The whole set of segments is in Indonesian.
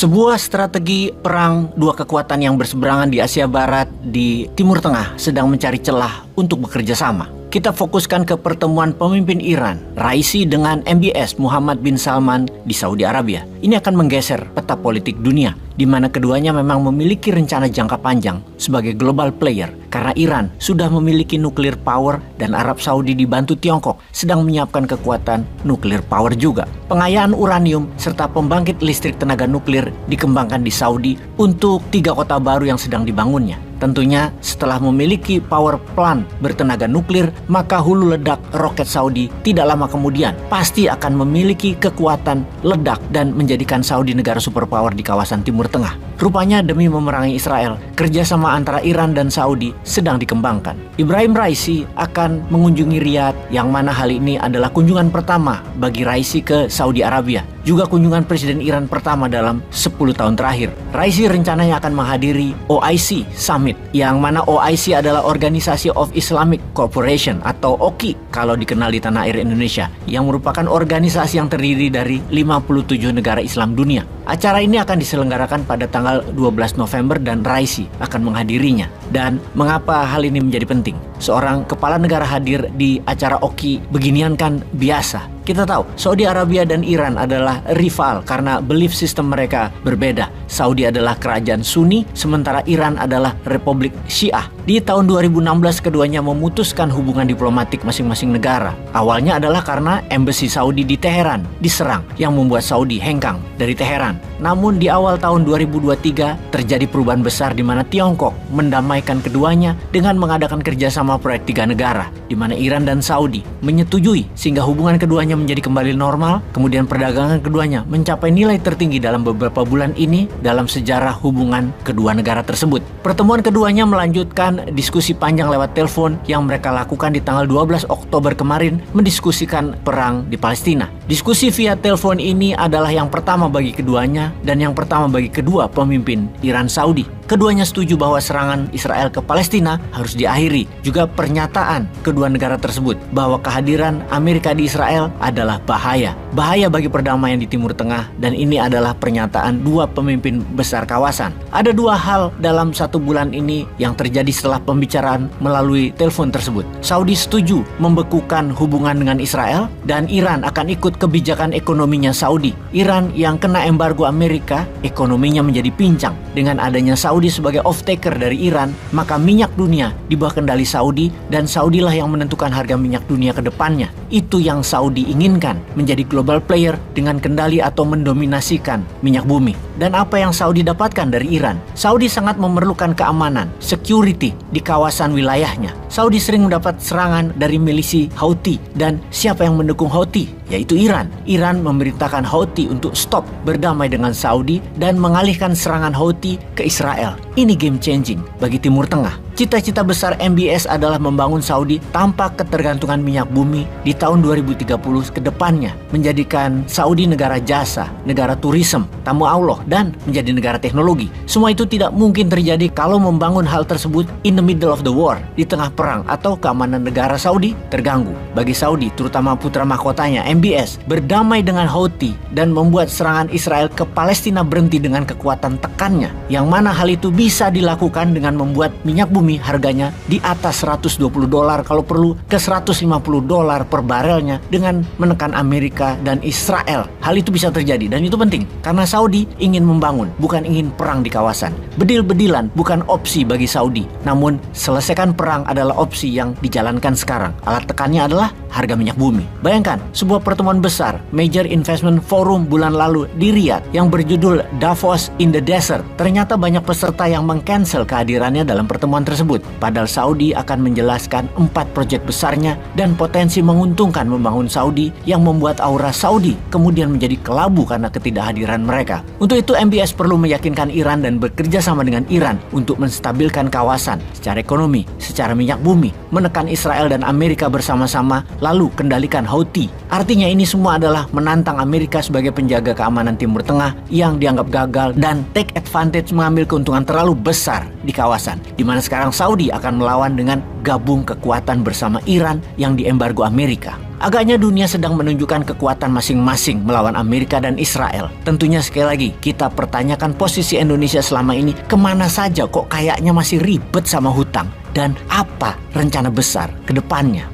Sebuah strategi perang dua kekuatan yang berseberangan di Asia Barat di Timur Tengah sedang mencari celah untuk bekerja sama. Kita fokuskan ke pertemuan pemimpin Iran, Raisi dengan MBS Muhammad bin Salman di Saudi Arabia. Ini akan menggeser peta politik dunia, di mana keduanya memang memiliki rencana jangka panjang sebagai global player. Karena Iran sudah memiliki nuklir power dan Arab Saudi dibantu Tiongkok sedang menyiapkan kekuatan nuklir power juga. Pengayaan uranium serta pembangkit listrik tenaga nuklir dikembangkan di Saudi untuk 3 kota baru yang sedang dibangunnya. Tentunya setelah memiliki power plant bertenaga nuklir, maka hulu ledak roket Saudi tidak lama kemudian pasti akan memiliki kekuatan ledak dan menjadikan Saudi negara superpower di kawasan Timur Tengah. Rupanya demi memerangi Israel, kerjasama antara Iran dan Saudi sedang dikembangkan. Ibrahim Raisi akan mengunjungi Riyadh, yang mana hal ini adalah kunjungan pertama bagi Raisi ke Saudi Arabia. Juga kunjungan Presiden Iran pertama dalam 10 tahun terakhir. Raisi rencananya akan menghadiri OIC Summit, yang mana OIC adalah Organisasi of Islamic Cooperation atau OKI kalau dikenal di tanah air Indonesia, yang merupakan organisasi yang terdiri dari 57 negara Islam dunia. Acara ini akan diselenggarakan pada tanggal 12 November dan Raisi akan menghadirinya. Dan mengapa hal ini menjadi penting? Seorang kepala negara hadir di acara OKI beginian kan biasa. Kita tahu Saudi Arabia dan Iran adalah rival karena belief system mereka berbeda. Saudi adalah kerajaan Sunni, sementara Iran adalah Republik Syiah. Di tahun 2016 keduanya memutuskan hubungan diplomatik masing-masing negara. Awalnya adalah karena embassy Saudi di Teheran diserang, yang membuat Saudi hengkang dari Teheran. Namun di awal tahun 2023 terjadi perubahan besar di mana Tiongkok mendamaikan keduanya dengan mengadakan kerjasama proyek 3 negara, di mana Iran dan Saudi menyetujui sehingga hubungan keduanya menjadi kembali normal. Kemudian perdagangan keduanya mencapai nilai tertinggi dalam beberapa bulan ini dalam sejarah hubungan kedua negara tersebut. Pertemuan keduanya melanjutkan diskusi panjang lewat telepon yang mereka lakukan di tanggal 12 Oktober kemarin, mendiskusikan perang di Palestina. Diskusi via telepon ini adalah yang pertama bagi keduanya dan yang pertama bagi kedua pemimpin Iran Saudi. Keduanya setuju bahwa serangan Israel ke Palestina harus diakhiri. Juga pernyataan kedua negara tersebut bahwa kehadiran Amerika di Israel adalah bahaya bagi perdamaian di Timur Tengah, dan ini adalah pernyataan dua pemimpin besar kawasan. Ada 2 hal dalam 1 bulan ini yang terjadi setelah pembicaraan melalui telepon tersebut. Saudi setuju membekukan hubungan dengan Israel dan Iran akan ikut kebijakan ekonominya Saudi. Iran yang kena embargo Amerika, ekonominya menjadi pincang. Dengan adanya Saudi sebagai off-taker dari Iran, maka minyak dunia di bawah kendali Saudi, dan Saudilah yang menentukan harga minyak dunia ke depannya. Itu yang Saudi inginkan, menjadi global player dengan kendali atau mendominasikan minyak bumi. Dan apa yang Saudi dapatkan dari Iran? Saudi sangat memerlukan keamanan, security di kawasan wilayahnya. Saudi sering mendapat serangan dari milisi Houthi, dan siapa yang mendukung Houthi? Yaitu Iran. Iran memerintahkan Houthi untuk stop berdamai dengan Saudi dan mengalihkan serangan Houthi ke Israel. Ini game changing bagi Timur Tengah. Cita-cita besar MBS adalah membangun Saudi tanpa ketergantungan minyak bumi di tahun 2030 ke depannya, menjadikan Saudi negara jasa, negara turisme, tamu Allah, dan menjadi negara teknologi. Semua itu tidak mungkin terjadi kalau membangun hal tersebut in the middle of the war, di tengah perang, atau keamanan negara Saudi terganggu. Bagi Saudi, terutama putra mahkotanya MBS, berdamai dengan Houthi dan membuat serangan Israel ke Palestina berhenti dengan kekuatan tekannya, yang mana hal itu bisa dilakukan dengan membuat minyak bumi harganya di atas $120, kalau perlu ke $150 per barelnya, dengan menekan Amerika dan Israel. Hal itu bisa terjadi, dan itu penting karena Saudi ingin membangun, bukan ingin perang di kawasan. Bedil-bedilan bukan opsi bagi Saudi, namun selesaikan perang adalah opsi yang dijalankan sekarang. Alat tekannya adalah harga minyak bumi. Bayangkan sebuah pertemuan besar Major Investment Forum bulan lalu di Riyadh yang berjudul Davos in the Desert. Ternyata banyak peserta yang meng-cancel kehadirannya dalam pertemuan tersebut. Padahal Saudi akan menjelaskan 4 proyek besarnya dan potensi menguntungkan membangun Saudi, yang membuat aura Saudi kemudian menjadi kelabu karena ketidakhadiran mereka. Untuk itu MBS perlu meyakinkan Iran dan bekerja sama dengan Iran untuk menstabilkan kawasan secara ekonomi, secara minyak bumi, menekan Israel dan Amerika bersama-sama, lalu kendalikan Houthi. Artinya ini semua adalah menantang Amerika sebagai penjaga keamanan Timur Tengah yang dianggap gagal dan take advantage, mengambil keuntungan terlalu besar di kawasan, di mana sekarang Saudi akan melawan dengan gabung kekuatan bersama Iran yang diembargo Amerika. Agaknya dunia sedang menunjukkan kekuatan masing-masing melawan Amerika dan Israel. Tentunya sekali lagi kita pertanyakan posisi Indonesia selama ini kemana saja, kok kayaknya masih ribet sama hutang. Dan apa rencana besar ke depannya?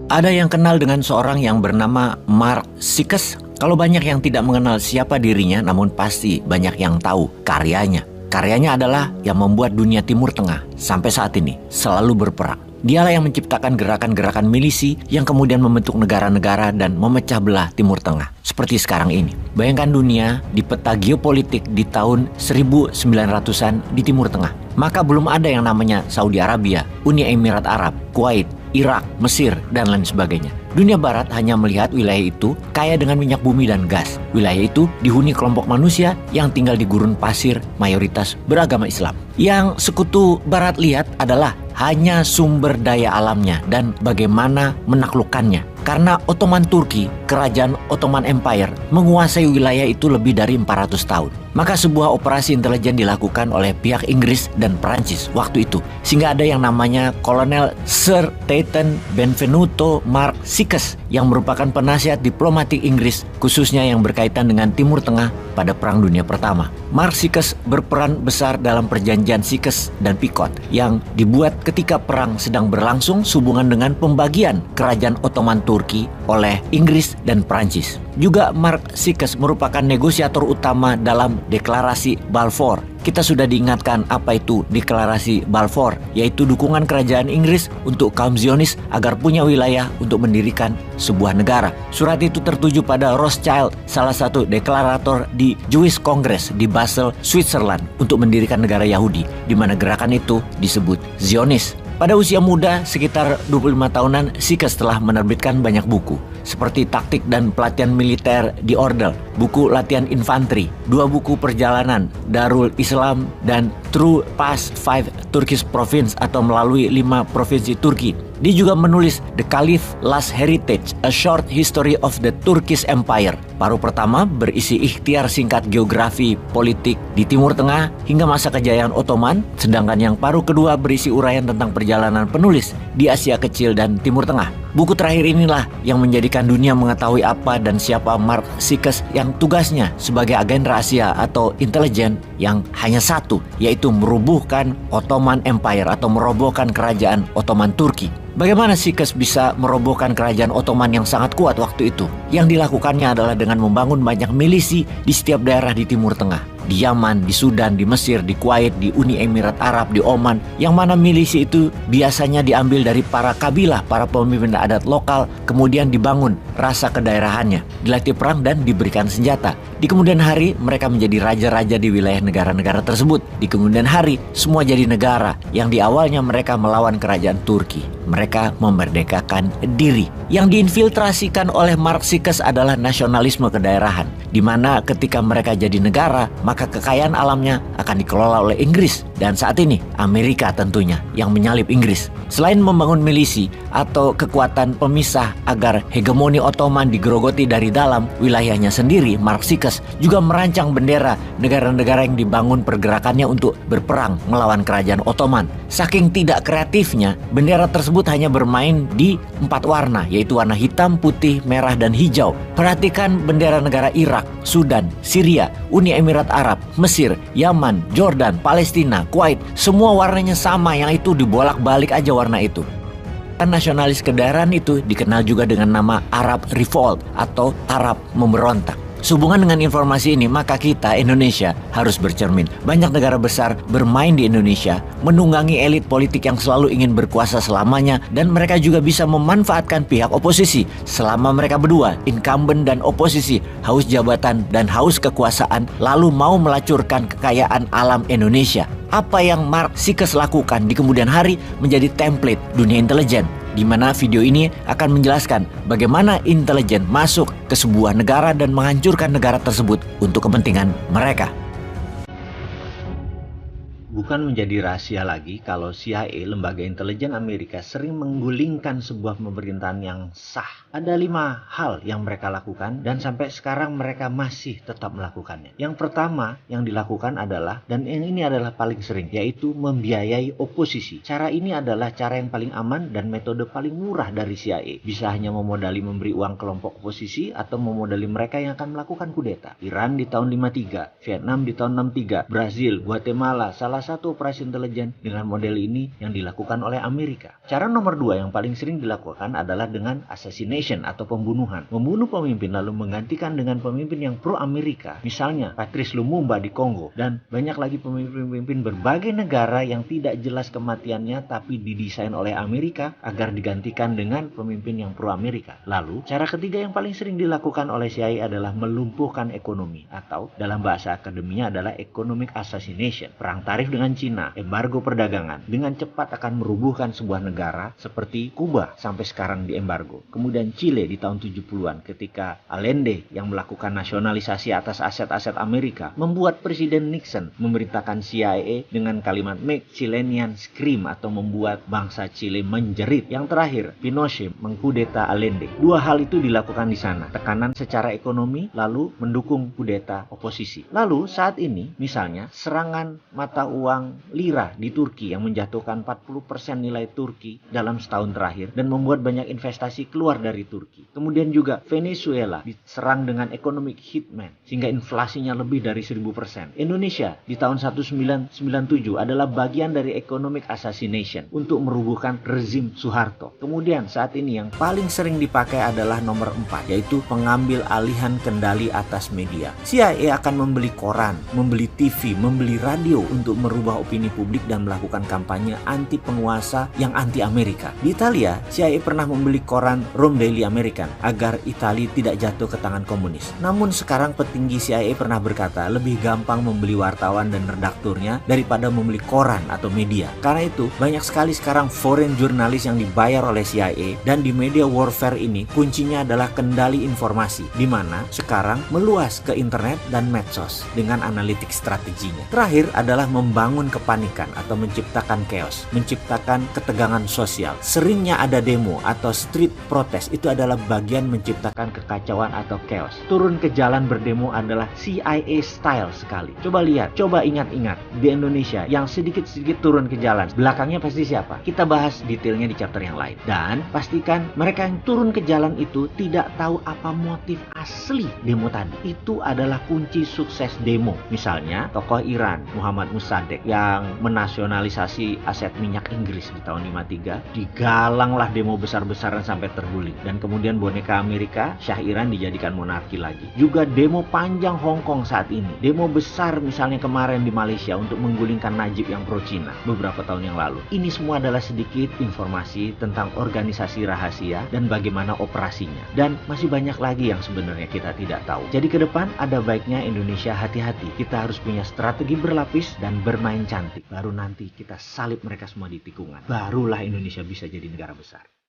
Ada yang kenal dengan seorang yang bernama Mark Sickes. Kalau banyak yang tidak mengenal siapa dirinya, namun pasti banyak yang tahu karyanya. Karyanya adalah yang membuat dunia Timur Tengah sampai saat ini selalu berperang. Dialah yang menciptakan gerakan-gerakan milisi yang kemudian membentuk negara-negara dan memecah belah Timur Tengah seperti sekarang ini. Bayangkan dunia di peta geopolitik di tahun 1900-an di Timur Tengah. Maka belum ada yang namanya Saudi Arabia, Uni Emirat Arab, Kuwait, Irak, Mesir, dan lain sebagainya. Dunia Barat hanya melihat wilayah itu kaya dengan minyak bumi dan gas. Wilayah itu dihuni kelompok manusia yang tinggal di gurun pasir, mayoritas beragama Islam. Yang sekutu Barat lihat adalah hanya sumber daya alamnya dan bagaimana menaklukkannya. Karena Ottoman Turki, kerajaan Ottoman Empire, menguasai wilayah itu lebih dari 400 tahun. Maka sebuah operasi intelijen dilakukan oleh pihak Inggris dan Perancis waktu itu. Sehingga ada yang namanya Kolonel Sir Teitan Benvenuto Mark Sickes yang merupakan penasihat diplomatik Inggris khususnya yang berkaitan dengan Timur Tengah pada Perang Dunia Pertama. Mark Sickes berperan besar dalam perjanjian Sickes dan Picot yang dibuat ketika perang sedang berlangsung sehubungan dengan pembagian kerajaan Ottoman Turki oleh Inggris dan Perancis. Juga Mark Sickes merupakan negosiator utama dalam deklarasi Balfour. Kita sudah diingatkan apa itu deklarasi Balfour, yaitu dukungan kerajaan Inggris untuk kaum Zionis agar punya wilayah untuk mendirikan sebuah negara. Surat itu tertuju pada Rothschild, salah satu deklarator di Jewish Congress di Basel, Switzerland, untuk mendirikan negara Yahudi, di mana gerakan itu disebut Zionis. Pada usia muda, sekitar 25 tahunan, Sickes telah menerbitkan banyak buku, seperti Taktik dan Pelatihan Militer di Ordel, buku Latihan Infanteri, 2 buku perjalanan, Darul Islam, dan Through Past 5 Turkish Province atau melalui 5 provinsi Turki. Dia juga menulis The Caliph Last Heritage, A Short History of the Turkish Empire. Paruh pertama berisi ikhtiar singkat geografi politik di Timur Tengah hingga masa kejayaan Ottoman, sedangkan yang paruh kedua berisi uraian tentang perjalanan penulis di Asia Kecil dan Timur Tengah. Buku terakhir inilah yang menjadikan dunia mengetahui apa dan siapa Mark Sickes yang tugasnya sebagai agen rahasia atau intelijen yang hanya satu, yaitu merubuhkan Ottoman Empire atau merobohkan kerajaan Ottoman Turki. Bagaimana Sickes bisa merobohkan kerajaan Ottoman yang sangat kuat waktu itu? Yang dilakukannya adalah dengan membangun banyak milisi di setiap daerah di Timur Tengah. Di Yaman, di Sudan, di Mesir, di Kuwait, di Uni Emirat Arab, di Oman. Yang mana milisi itu biasanya diambil dari para kabilah, para pemimpin adat lokal. Kemudian dibangun rasa kedaerahannya, dilatih perang dan diberikan senjata. Di kemudian hari mereka menjadi raja-raja di wilayah negara-negara tersebut. Di kemudian hari semua jadi negara yang di awalnya mereka melawan kerajaan Turki. Mereka memerdekakan diri. Yang diinfiltrasikan oleh Mark Sickes adalah nasionalisme kedaerahan, di mana ketika mereka jadi negara, maka kekayaan alamnya akan dikelola oleh Inggris. Dan saat ini Amerika tentunya yang menyalip Inggris. Selain membangun milisi atau kekuatan pemisah agar hegemoni Ottoman digerogoti dari dalam wilayahnya sendiri, Mark Sickes juga merancang bendera negara-negara yang dibangun pergerakannya untuk berperang melawan kerajaan Ottoman. Saking tidak kreatifnya, bendera tersebut hanya bermain di 4 warna, yaitu warna hitam, putih, merah, dan hijau. Perhatikan bendera negara Irak, Sudan, Syria, Uni Emirat Arab, Mesir, Yaman, Jordan, Palestina, Kuwait, semua warnanya sama, yang itu dibolak-balik aja warna itu. Nasionalis kedaerahan itu dikenal juga dengan nama Arab Revolt atau Arab memberontak. Sehubungan dengan informasi ini, maka kita, Indonesia, harus bercermin. Banyak negara besar bermain di Indonesia, menunggangi elit politik yang selalu ingin berkuasa selamanya, dan mereka juga bisa memanfaatkan pihak oposisi. Selama mereka berdua, incumbent dan oposisi, haus jabatan dan haus kekuasaan, lalu mau melacurkan kekayaan alam Indonesia. Apa yang Mark Sickes lakukan di kemudian hari menjadi template dunia intelijen, di mana video ini akan menjelaskan bagaimana intelijen masuk ke sebuah negara dan menghancurkan negara tersebut untuk kepentingan mereka. bukan menjadi rahasia lagi kalau CIA, lembaga intelijen Amerika, sering menggulingkan sebuah pemerintahan yang sah. Ada 5 hal yang mereka lakukan dan sampai sekarang mereka masih tetap melakukannya. Yang pertama yang dilakukan adalah, dan ini adalah paling sering, yaitu membiayai oposisi. Cara ini adalah cara yang paling aman dan metode paling murah dari CIA. Bisa hanya memodali memberi uang kelompok oposisi atau memodali mereka yang akan melakukan kudeta. Iran di tahun 53, Vietnam di tahun 63, Brazil, Guatemala, salah satu operasi intelijen dengan model ini yang dilakukan oleh Amerika. Cara nomor 2 yang paling sering dilakukan adalah dengan assassination atau pembunuhan. Membunuh pemimpin lalu menggantikan dengan pemimpin yang pro-Amerika. Misalnya Patrice Lumumba di Kongo dan banyak lagi pemimpin-pemimpin berbagai negara yang tidak jelas kematiannya tapi didesain oleh Amerika agar digantikan dengan pemimpin yang pro-Amerika. Lalu, cara ketiga yang paling sering dilakukan oleh CIA adalah melumpuhkan ekonomi atau dalam bahasa akademinya adalah economic assassination. Perang tarif dengan Cina, embargo perdagangan, dengan cepat akan merubuhkan sebuah negara seperti Kuba sampai sekarang di embargo. Kemudian Chile di tahun 70-an ketika Allende yang melakukan nasionalisasi atas aset-aset Amerika membuat Presiden Nixon memerintahkan CIA dengan kalimat "Make Chileans Scream" atau membuat bangsa Chile menjerit. Yang terakhir, Pinochet mengkudeta Allende. 2 hal itu dilakukan di sana. Tekanan secara ekonomi lalu mendukung kudeta oposisi. Lalu saat ini misalnya serangan mata uang lira di Turki yang menjatuhkan 40% nilai Turki dalam setahun terakhir dan membuat banyak investasi keluar dari Turki. Kemudian juga Venezuela diserang dengan economic hitman sehingga inflasinya lebih dari 1000%. Indonesia di tahun 1997 adalah bagian dari economic assassination untuk merubuhkan rezim Soeharto. Kemudian saat ini yang paling sering dipakai adalah nomor 4, yaitu pengambil alihan kendali atas media. CIA akan membeli koran, membeli TV, membeli radio untuk merubah opini publik dan melakukan kampanye anti penguasa yang anti Amerika. Di Italia, CIA pernah membeli koran Rome Daily American agar Italia tidak jatuh ke tangan komunis. Namun sekarang petinggi CIA pernah berkata lebih gampang membeli wartawan dan redakturnya daripada membeli koran atau media. Karena itu, banyak sekali sekarang foreign jurnalis yang dibayar oleh CIA dan di media warfare ini kuncinya adalah kendali informasi, di mana sekarang meluas ke internet dan medsos dengan analitik strateginya. Terakhir adalah membangun kepanikan atau menciptakan chaos, menciptakan ketegangan sosial. Seringnya ada demo atau street protest, itu adalah bagian menciptakan kekacauan atau chaos. Turun ke jalan berdemo adalah CIA style sekali. Coba lihat, coba ingat-ingat di Indonesia yang sedikit-sedikit turun ke jalan, belakangnya pasti siapa? Kita bahas detailnya di chapter yang lain. Dan pastikan mereka yang turun ke jalan itu tidak tahu apa motif asli demo tadi. Itu adalah kunci sukses demo. Misalnya tokoh Iran Muhammad Mossadegh yang menasionalisasi aset minyak Inggris di tahun 53, digalanglah demo besar-besaran sampai terguling. Dan kemudian boneka Amerika, Shah Iran dijadikan monarki lagi. Juga demo panjang Hong Kong saat ini. Demo besar misalnya kemarin di Malaysia untuk menggulingkan Najib yang pro Cina beberapa tahun yang lalu. Ini semua adalah sedikit informasi tentang organisasi rahasia dan bagaimana operasinya. Dan masih banyak lagi yang sebenarnya kita tidak tahu. Jadi ke depan ada baiknya Indonesia hati-hati. Kita harus punya strategi berlapis dan bermain cantik. Baru nanti kita salib mereka semua di tikungan. Barulah Indonesia bisa jadi negara besar.